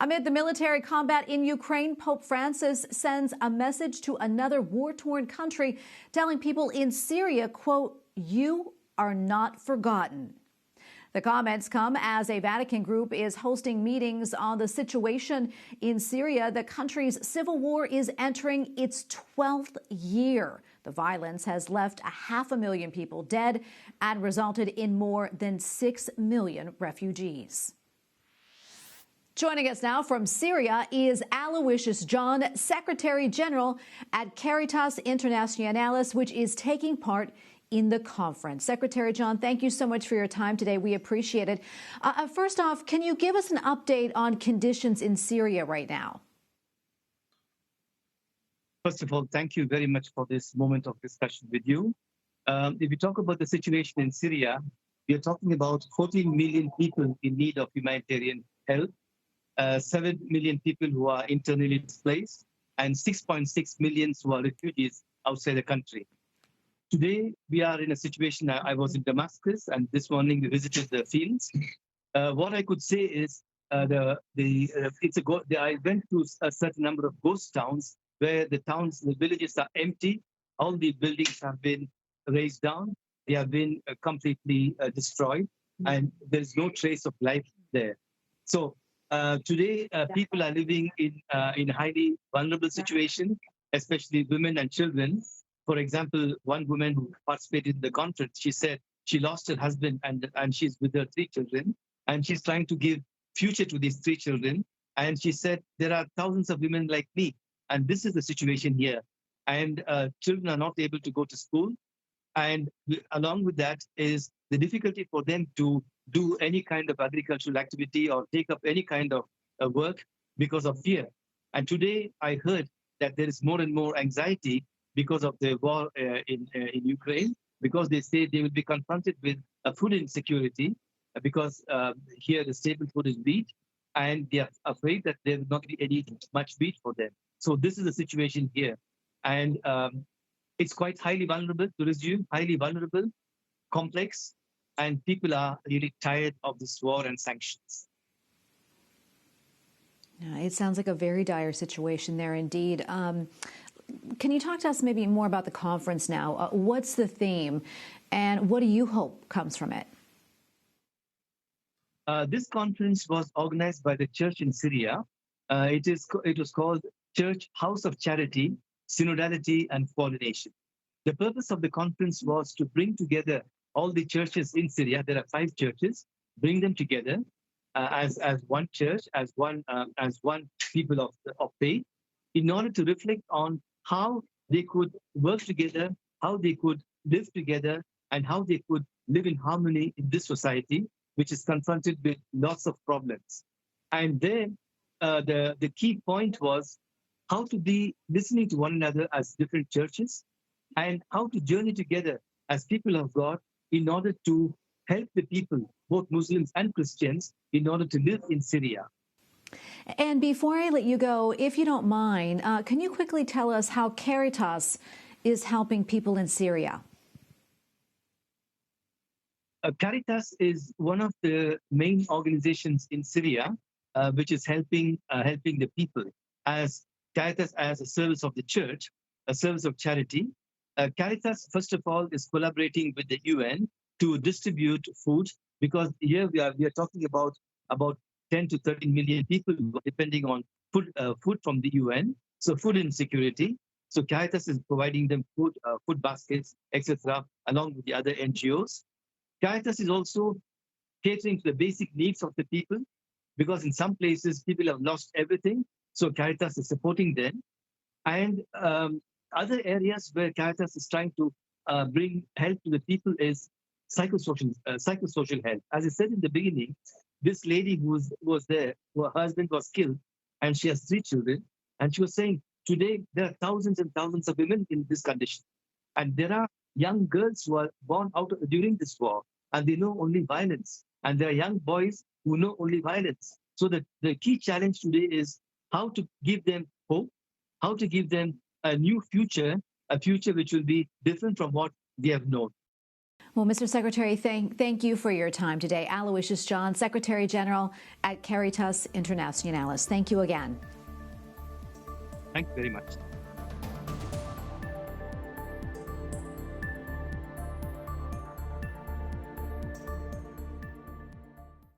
Amid the military combat in Ukraine, Pope Francis sends a message to another war-torn country, telling people in Syria, quote, "You are not forgotten." The comments come as a Vatican group is hosting meetings on the situation in Syria. The country's civil war is entering its 12th year. The violence has left 500,000 people dead and resulted in more than 6 million refugees. Joining us now from Syria is Aloysius John, Secretary General at Caritas Internationalis, which is taking part in the conference. Secretary John, thank you so much for your time today. We appreciate it. First off, can you give us an update on conditions in Syria right now? First of all, thank you very much for this moment of discussion with you. If we talk about the situation in Syria, we are talking about 14 million people in need of humanitarian help, 7 million people who are internally displaced, and 6.6 million who are refugees outside the country. Today, we are in a situation. I was in Damascus, and this morning we visited the fields. What I could say is, I went to a certain number of ghost towns where the villages are empty. All the buildings have been razed down. They have been completely destroyed, and there is no trace of life there. So today, people are living in highly vulnerable situation, especially women and children. For example, one woman who participated in the conference, she said she lost her husband and she's with her 3 children, and she's trying to give future to these 3 children. And she said, there are thousands of women like me, and this is the situation here. And children are not able to go to school. And along with that is the difficulty for them to do any kind of agricultural activity or take up any kind of work because of fear. And today I heard that there is more and more anxiety because of the war in Ukraine, because they say they will be confronted with a food insecurity because here the staple food is wheat, and they are afraid that there will not be any much wheat for them. So this is the situation here. And it's quite highly vulnerable, to resume, highly vulnerable, complex, and people are really tired of this war and sanctions. Yeah, it sounds like a very dire situation there indeed. Can you talk to us maybe more about the conference now? What's the theme, and what do you hope comes from it? This conference was organized by the church in Syria. It was called Church House of Charity, Synodality and Coordination. The purpose of the conference was to bring together all the churches in Syria. There are 5 churches. Bring them together as one church, as one people of faith, in order to reflect on how they could work together, how they could live together, and how they could live in harmony in this society, which is confronted with lots of problems. And then the key point was how to be listening to one another as different churches, and how to journey together as people of God in order to help the people, both Muslims and Christians, in order to live in Syria. And before I let you go, if you don't mind, can you quickly tell us how Caritas is helping people in Syria? Caritas is one of the main organizations in Syria, which is helping the people. As Caritas, as a service of the church, a service of charity, Caritas, first of all, is collaborating with the UN to distribute food, because here we are talking about 10 to 13 million people depending on food from the UN. So food insecurity. So Caritas is providing them food baskets, etc., along with the other NGOs. Caritas is also catering to the basic needs of the people, because in some places people have lost everything. So Caritas is supporting them. And other areas where Caritas is trying to bring help to the people is psychosocial help. As I said in the beginning, this lady who was there, her husband was killed, and she has 3 children. And she was saying, today there are thousands and thousands of women in this condition. And there are young girls who are born out during this war, and they know only violence. And there are young boys who know only violence. So the key challenge today is how to give them hope, how to give them a new future, a future which will be different from what they have known. Well, Mr. Secretary, thank you for your time today. Aloysius John, Secretary General at Caritas Internationalis. Thank you again. Thank you very much.